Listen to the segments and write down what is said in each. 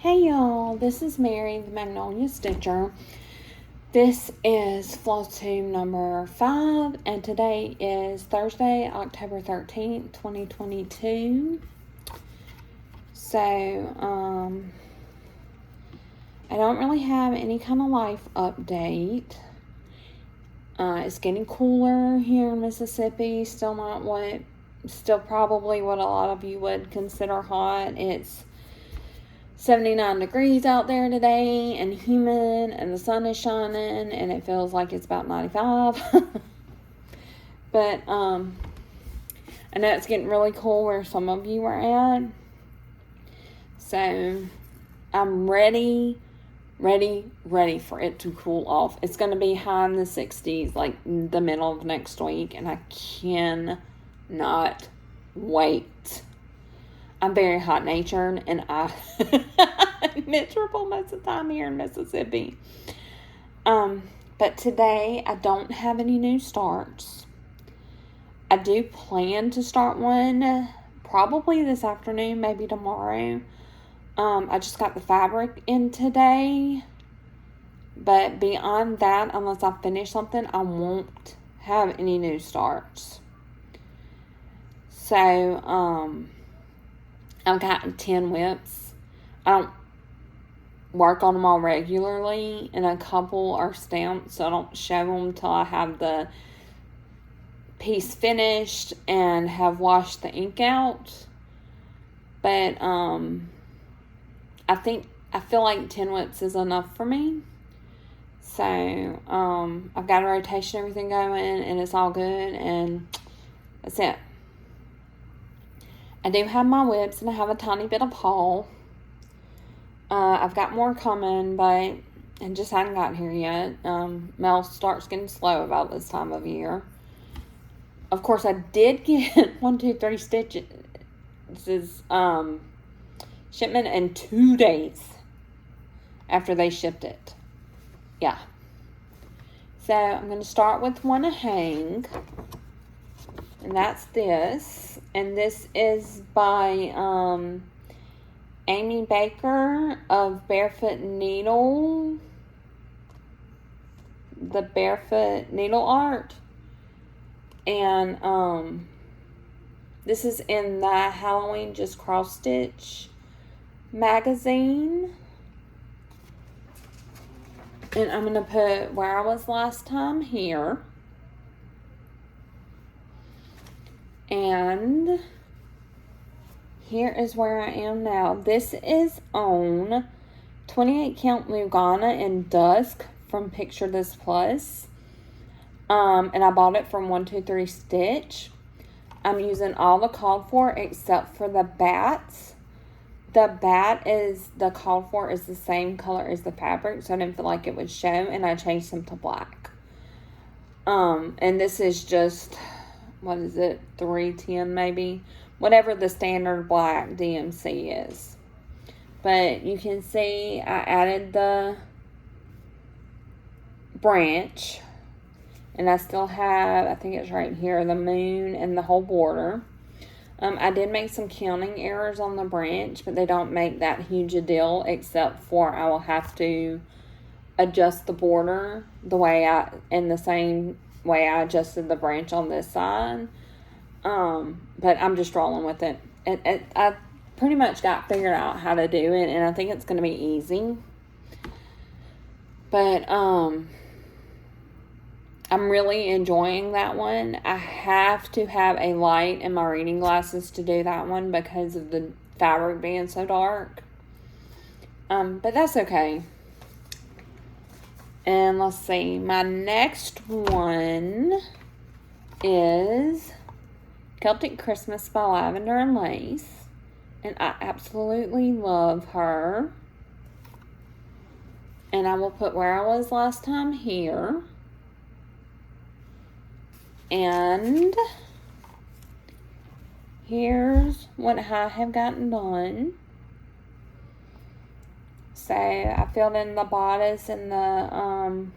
Hey y'all, this is Mary, the Magnolia Stitcher. This is Flosstube number 5, and today is Thursday, October 13th, 2022. So, I don't really have any kind of life update. It's getting cooler here in Mississippi, still probably what a lot of you would consider hot. It's 79 degrees out there today and humid, and the sun is shining, and it feels like it's about 95. But I know it's getting really cool where some of you are at. So I'm ready for it to cool off. It's going to be high in the 60s like the middle of next week, and I cannot wait. I'm very hot-natured, and I'm miserable most of the time here in Mississippi. But today, I don't have any new starts. I do plan to start one probably this afternoon, maybe tomorrow. I just got the fabric in today. But beyond that, unless I finish something, I won't have any new starts. So, I've got 10 whips. I don't work on them all regularly, and a couple are stamped, so I don't show them till I have the piece finished and have washed the ink out. But I feel like 10 whips is enough for me. So I've got a rotation, everything going, and it's all good, and that's it. I do have my whips, and I have a tiny bit of haul. I've got more coming, but it just hadn't gotten here yet. Mail starts getting slow about this time of year. Of course, I did get 1, 2, 3 stitches. This is shipment in 2 days after they shipped it. Yeah. So I'm going to start with one to hang. And that's this. And this is by Amy Baker of Barefoot Needle. The Barefoot Needle Art. And this is in the Halloween Just Cross Stitch magazine. And I'm going to put where I was last time here. And here is where I am now. This is on 28 count Lugana in Dusk from Picture This Plus. And I bought it from 1, 2, 3 Stitch. I'm using all the called for except for the bats. The called for is the same color as the fabric, so I didn't feel like it would show, and I changed them to black. And this is just, what is it, 310 maybe? Whatever the standard black DMC is. But you can see I added the branch. And I still have, I think it's right here, the moon and the whole border. I did make some counting errors on the branch, but they don't make that huge a deal, except for I will have to adjust the border in the same way I adjusted the branch on this side. But I'm just rolling with it. I pretty much got figured out how to do it, and I think it's going to be easy. But, I'm really enjoying that one. I have to have a light in my reading glasses to do that one because of the fabric being so dark. But that's okay. And let's see. My next one is Celtic Christmas by Lavender and Lace. And I absolutely love her. And I will put where I was last time here. And here's what I have gotten done. So I filled in the bodice and the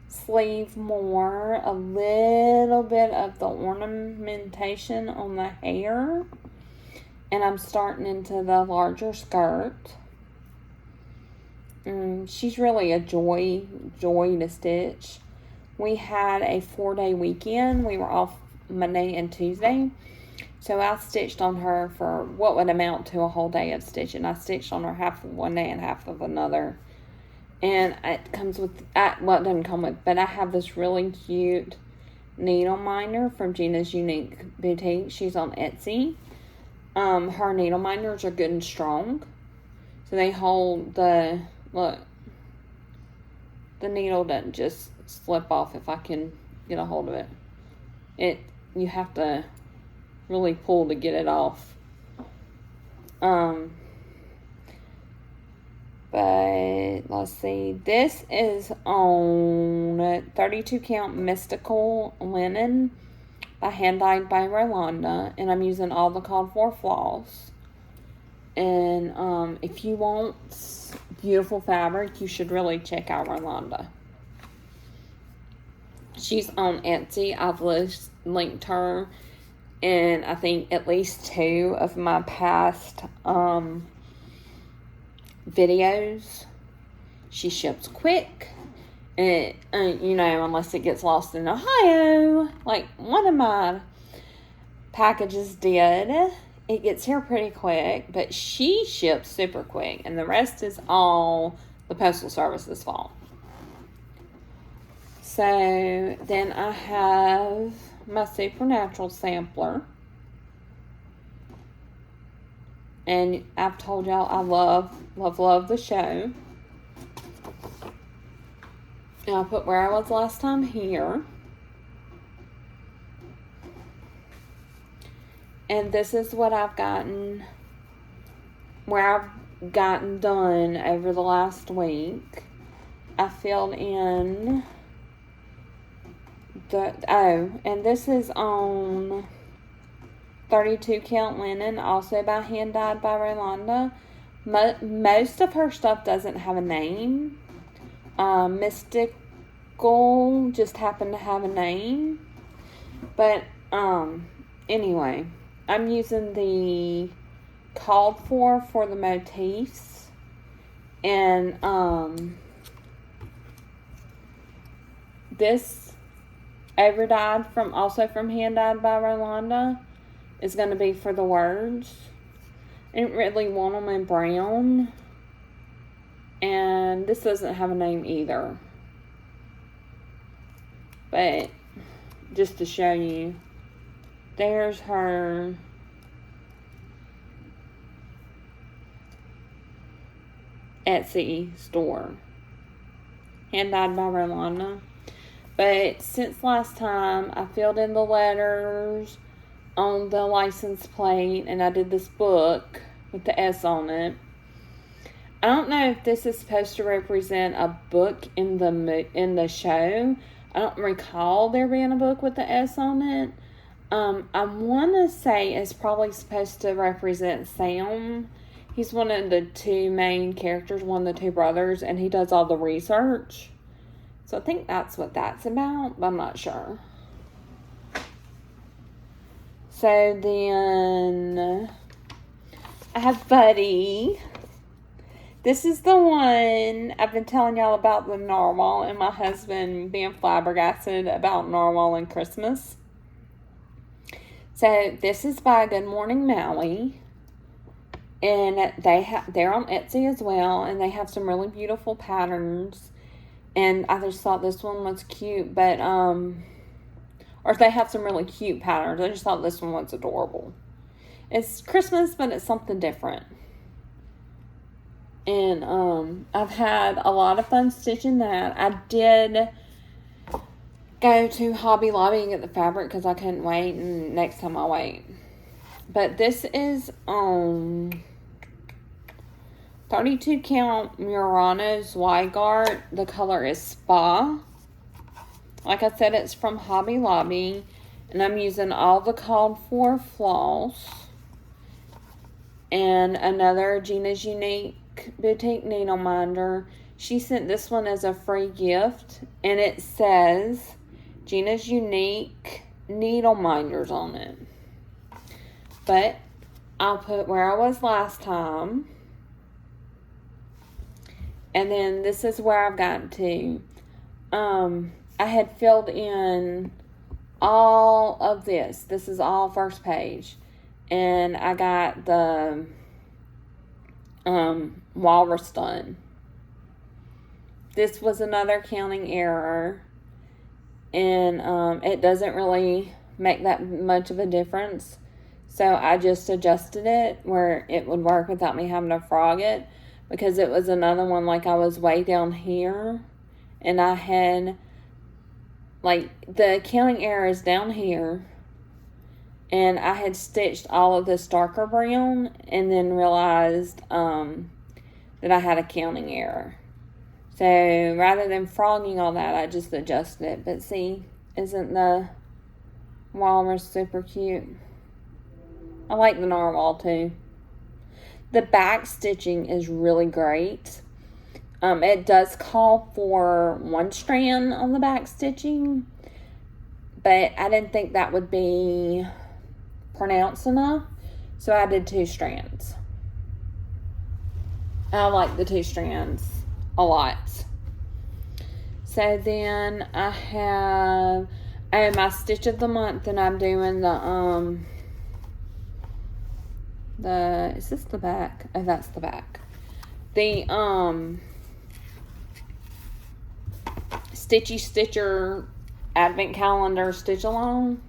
sleeve more, a little bit of the ornamentation on the hair, and I'm starting into the larger skirt. she's really a joy to stitch. We had a 4-day weekend. We were off Monday and Tuesday. So I stitched on her for what would amount to a whole day of stitching. I stitched on her half of one day and half of another. And it comes with, well, it doesn't come with, but I have this really cute needle minder from Gina's Unique Boutique. She's on Etsy. Her needle minders are good and strong. So they hold the, look, the needle doesn't just slip off if I can get a hold of it. You have to really pull to get it off. But let's see. This is on 32 count Mystical Linen by Hand Dyed by Rolanda, and I'm using all the called for floss. And if you want beautiful fabric, you should really check out Rolanda. She's on Etsy. I've linked her in, I think, at least 2 of my past videos. She ships quick. And, unless it gets lost in Ohio, like one of my packages did. It gets here pretty quick, but she ships super quick. And the rest is all the Postal Service's fault. So, then I have my Supernatural sampler. And I've told y'all I love the show. And I'll put where I was last time here. And this is what I've gotten, where I've gotten done over the last week. I filled in and this is on 32 count linen, also by Hand Dyed by Rolanda. Most of her stuff doesn't have a name. Mystical just happened to have a name. But, anyway, I'm using the called for the motifs. And, this overdyed also from Hand Dyed by Rolanda is going to be for the words. I didn't really want them in brown. And this doesn't have a name either. But just to show you, there's her Etsy store. Hand Dyed by Rolanda. But since last time, I filled in the letters on the license plate, and I did this book with the S on it. I don't know if this is supposed to represent a book in the show. I don't recall there being a book with the S on it. I want to say it's probably supposed to represent Sam. He's one of the 2 main characters, one of the 2 brothers, and he does all the research. So I think that's what that's about, but I'm not sure. So then I have Buddy. This is the one I've been telling y'all about, the narwhal, and my husband being flabbergasted about narwhal and Christmas. So this is by Good Morning Maui. And they're on Etsy as well, and they have some really beautiful patterns. And I just thought this one was cute, but, or they have some really cute patterns. I just thought this one was adorable. It's Christmas, but it's something different. And, I've had a lot of fun stitching that. I did go to Hobby Lobby and get the fabric because I couldn't wait, and next time I'll wait. But this is on 32 count Murano's Weigart. The color is Spa. Like I said, it's from Hobby Lobby. And I'm using all the called for floss. And another Gina's Unique Boutique needle minder. She sent this one as a free gift. And it says Gina's Unique needle minders on it. But I'll put where I was last time. And then this is where I've gotten to. I had filled in all of this. This is all first page. And I got the walrus done. This was another counting error. And it doesn't really make that much of a difference. So I just adjusted it where it would work without me having to frog it. Because it was another one, like I was way down here. And I had, like, the counting error is down here. And I had stitched all of this darker brown. And then realized that I had a counting error. So rather than frogging all that, I just adjusted it. But see, isn't the walrus super cute? I like the narwhal too. The back stitching is really great. It does call for one strand on the back stitching, but I didn't think that would be pronounced enough, so I did 2 strands. I like the 2 strands a lot. So then I have my stitch of the month, and I'm doing is this the back? Oh, that's the back. The Stitchy Stitcher Advent Calendar Stitch Along.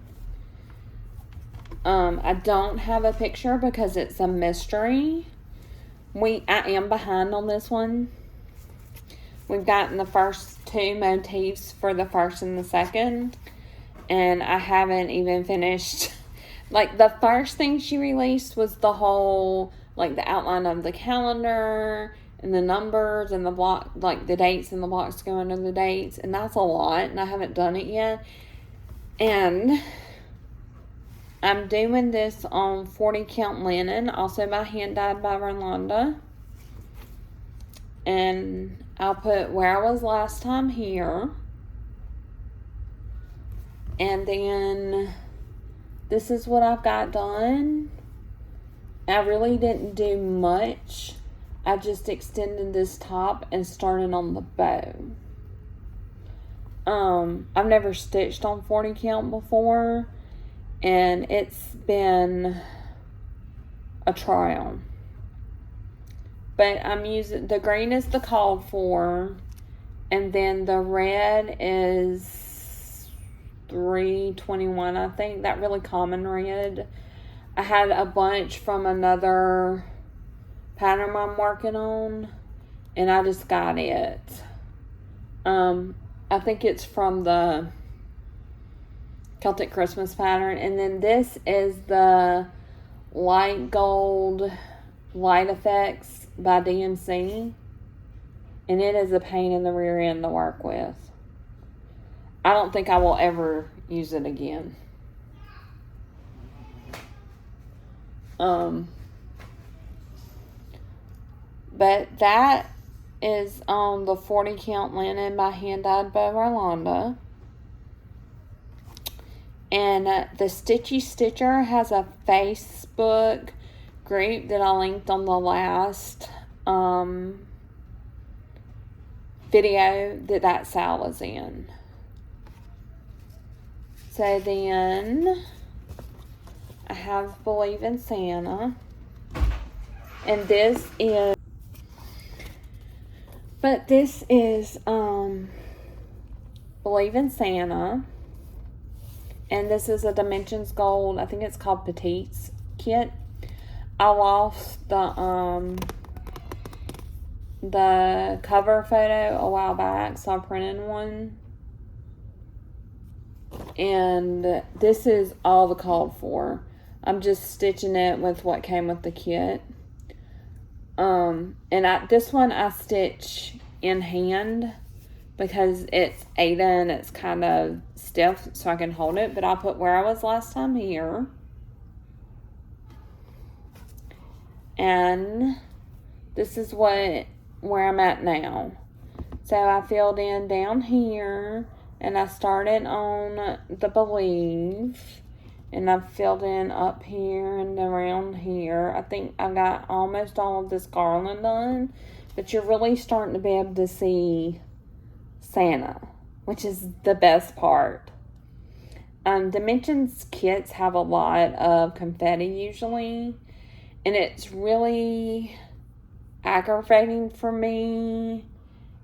I don't have a picture because it's a mystery. I am behind on this one. We've gotten the first 2 motifs for the first and the second, and I haven't even finished. Like, the first thing she released was the whole, like, the outline of the calendar and the numbers and the block, like, the dates and the blocks to go under the dates. And that's a lot, and I haven't done it yet. And I'm doing this on 40 count linen, also by hand dyed by Rolanda. And I'll put where I was last time here. And then this is what I've got done. I really didn't do much. I just extended this top and started on the bow. I've never stitched on 40 count before, and it's been a trial. But I'm using, the green is the called for, and then the red is 321, I think, that really common red. I had a bunch from another pattern I'm working on, and I just got it. I think it's from the Celtic Christmas pattern. And then this is the Light Gold Light Effects by DMC, and it is a pain in the rear end to work with. I don't think I will ever use it again. But that is on the 40 count linen by hand dyed by Rolanda. And the Stitchy Stitcher has a Facebook group that I linked on the last video that sale is in. So then I have Believe in Santa. And this is Believe in Santa. And this is a Dimensions Gold, I think it's called Petites kit. I lost the cover photo a while back, so I printed one. And this is all the called for. I'm just stitching it with what came with the kit. And this one I stitch in hand because it's Aida and it's kind of stiff, so I can hold it. But I'll put where I was last time here. And this is where I'm at now. So I filled in down here, and I started on the Believe, and I've filled in up here and around here. I think I got almost all of this garland done, but you're really starting to be able to see Santa, which is the best part. Dimensions kits have a lot of confetti usually, and it's really aggravating for me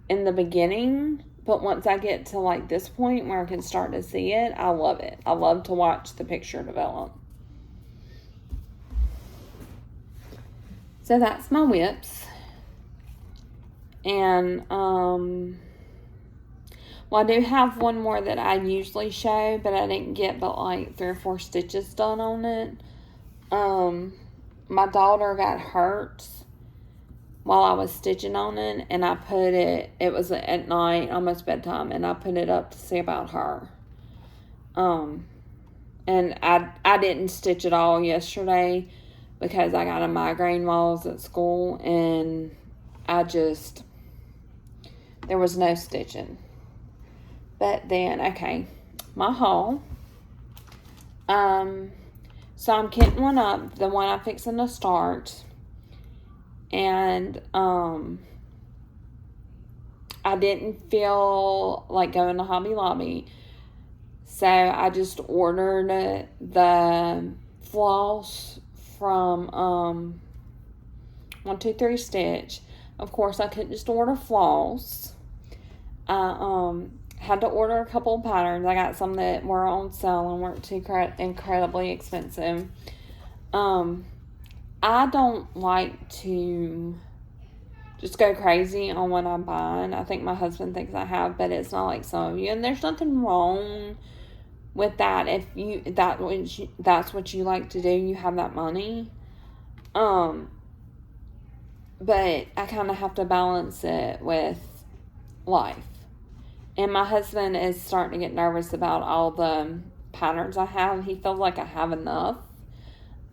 in the beginning, but once I get to like this point where I can start to see it, I love it. I love to watch the picture develop. So that's my whips. And well, I do have one more that I usually show, but I didn't get but like 3 or 4 stitches done on it. My daughter got hurt while I was stitching on it, and I put it was at night, almost bedtime, and I put it up to see about her. And I didn't stitch it all yesterday because I got a migraine while I was at school, and there was no stitching. But then, okay, my haul. So I'm getting one up, the one I'm fixing to start. And, I didn't feel like going to Hobby Lobby. So I just ordered the floss from, 123 Stitch. Of course, I couldn't just order floss. I, had to order a couple of patterns. I got some that were on sale and weren't too incredibly expensive. I don't like to just go crazy on what I'm buying. I think my husband thinks I have, but it's not like some of you. And there's nothing wrong with that. If that's what you like to do, you have that money. But I kind of have to balance it with life. And my husband is starting to get nervous about all the patterns I have. He feels like I have enough.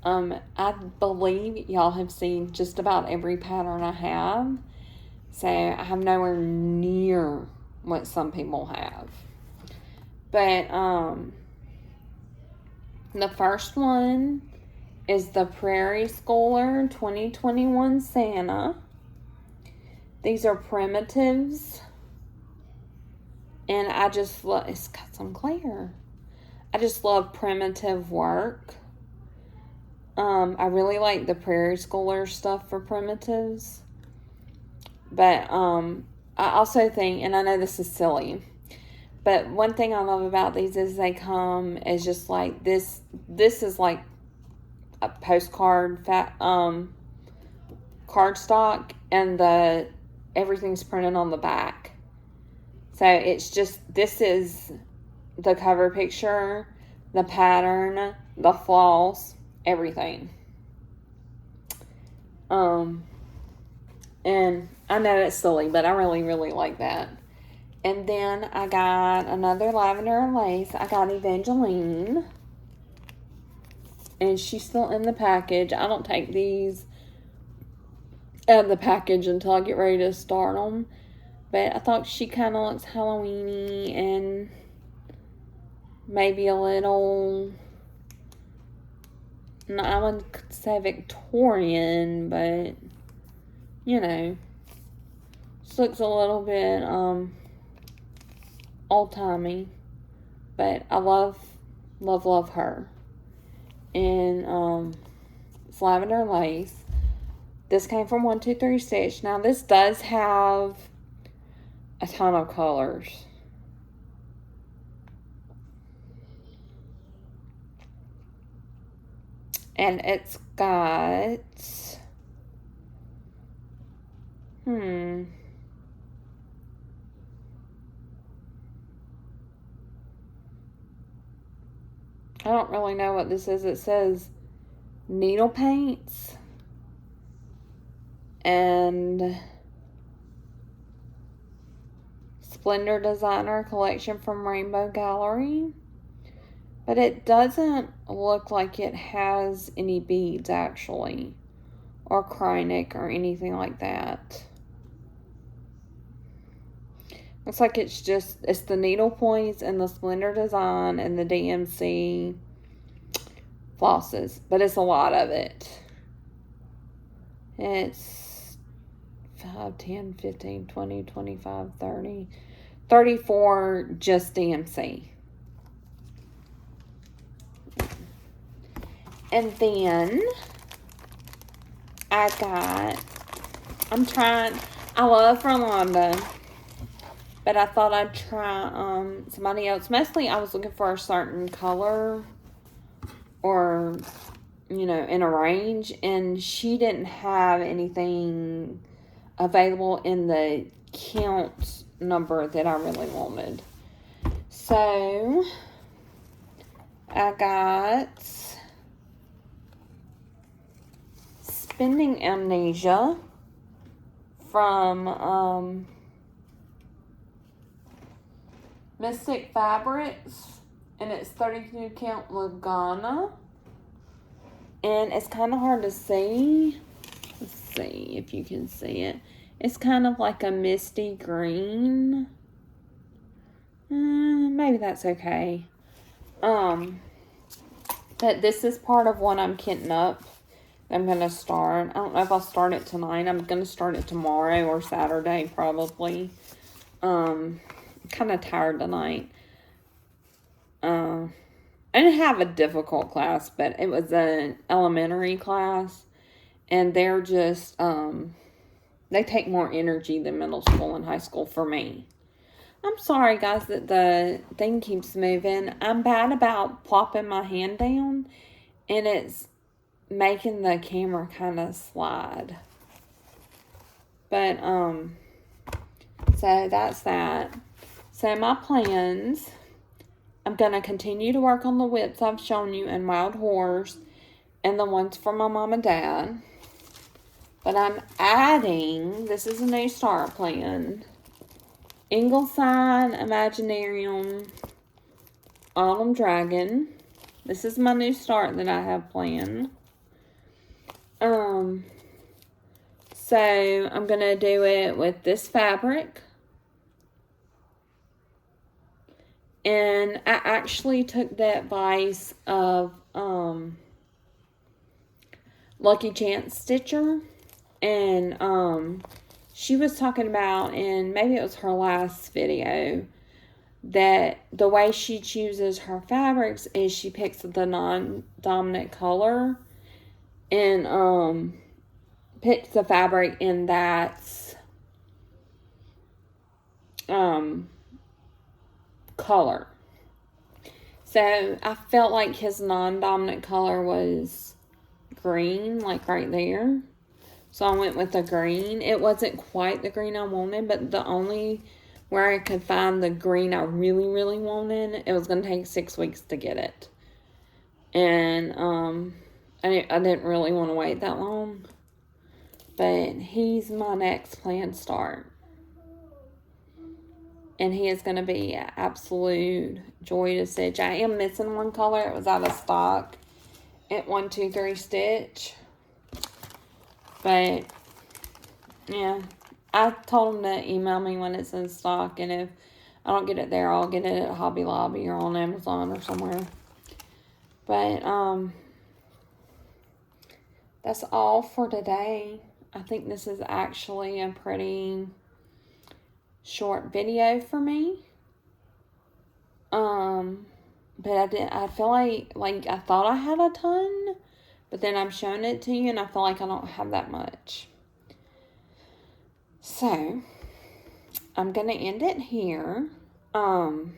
I believe y'all have seen just about every pattern I have. So I have nowhere near what some people have. But the first one is the Prairie Schooler 2021 Santa. These are primitives. And I just love, it's got some glare. I just love primitive work. I really like the Prairie Schooler stuff for primitives. But, I also think, and I know this is silly, but one thing I love about these is they come as just like this is like a postcard cardstock, and everything's printed on the back. So it's just, this is the cover picture, the pattern, the floss, everything. And I know it's silly, but I really, really like that. And then I got another lavender and lace. I got Evangeline. And she's still in the package. I don't take these out of the package until I get ready to start them. But I thought she kind of looks Halloween-y and maybe a little, I wouldn't say Victorian, but, you know, just looks a little bit old-timey. But I love her. And it's lavender lace. This came from 123 Stitch. Now, this does have a ton of colors. And it's got, I don't really know what this is. It says needle paints and Splendor Designer collection from Rainbow Gallery. But it doesn't look like it has any beads, actually. Or Krynic or anything like that. Looks like it's the needle points and the Splendor Design and the DMC flosses. But it's a lot of it. It's 5, 10, 15, 20, 25, 30, 34 just DMC. And then I love Rolanda, but I thought I'd try somebody else. Mostly I was looking for a certain color or, in a range, and she didn't have anything available in the count number that I really wanted. So I got Spending Amnesia from Mystic Fabrics, and it's 32 count Lagana, and it's kind of hard to see. Let's see if you can see it. It's kind of like a misty green. Maybe that's okay. But this is part of what I'm kitting up. I'm going to start. I don't know if I'll start it tonight. I'm going to start it tomorrow or Saturday probably. I'm kind of tired tonight. I didn't have a difficult class, but it was an elementary class. And they're just, they take more energy than middle school and high school for me. I'm sorry, guys, that the thing keeps moving. I'm bad about plopping my hand down, and it's making the camera kind of slide. But, so that's that. So my plans, I'm going to continue to work on the whips I've shown you in Wild Horse and the ones for my mom and dad. But I'm adding, this is a new start plan, Ingleside Imaginarium Autumn Dragon. This is my new start that I have planned. So I'm going to do it with this fabric. And I actually took the advice of Lucky Chance Stitcher. And she was talking about, and maybe it was her last video, that the way she chooses her fabrics is she picks the non-dominant color and picks the fabric in that color. So I felt like his non-dominant color was green, like right there. So I went with the green. It wasn't quite the green I wanted, but the only where I could find the green I really, really wanted, it was going to take 6 weeks to get it. And I didn't really want to wait that long. But he's my next planned start. And he is going to be an absolute joy to stitch. I am missing one color. It was out of stock at 123 Stitch. But, yeah. I told him to email me when it's in stock. And if I don't get it there, I'll get it at Hobby Lobby or on Amazon or somewhere. But, that's all for today. I think this is actually a pretty short video for me. But I feel like I thought I had a ton, but then I'm showing it to you and I feel like I don't have that much. So, I'm going to end it here. Oh,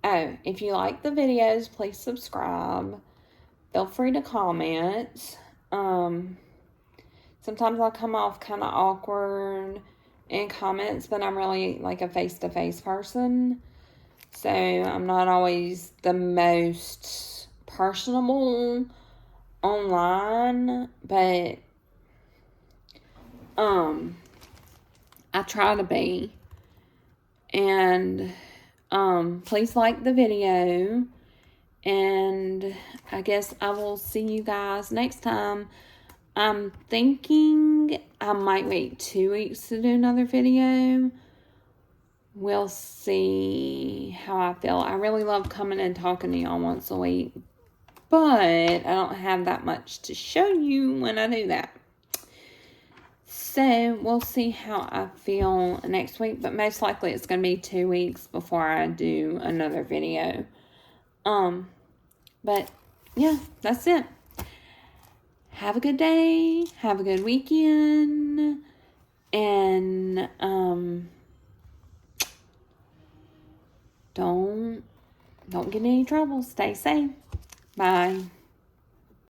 if you like the videos, please subscribe. Feel free to comment. Sometimes I'll come off kind of awkward in comments, but I'm really like a face-to-face person. So, I'm not always the most personable online, but I try to be. And please like the video, and I guess I will see you guys next time. I'm thinking I might wait 2 weeks to do another video. We'll see how I feel. I really love coming and talking to y'all once a week, but I don't have that much to show you when I do that. So, we'll see how I feel next week, but most likely it's going to be 2 weeks before I do another video. But, yeah, that's it. Have a good day. Have a good weekend. And, don't get in any trouble. Stay safe. Bye.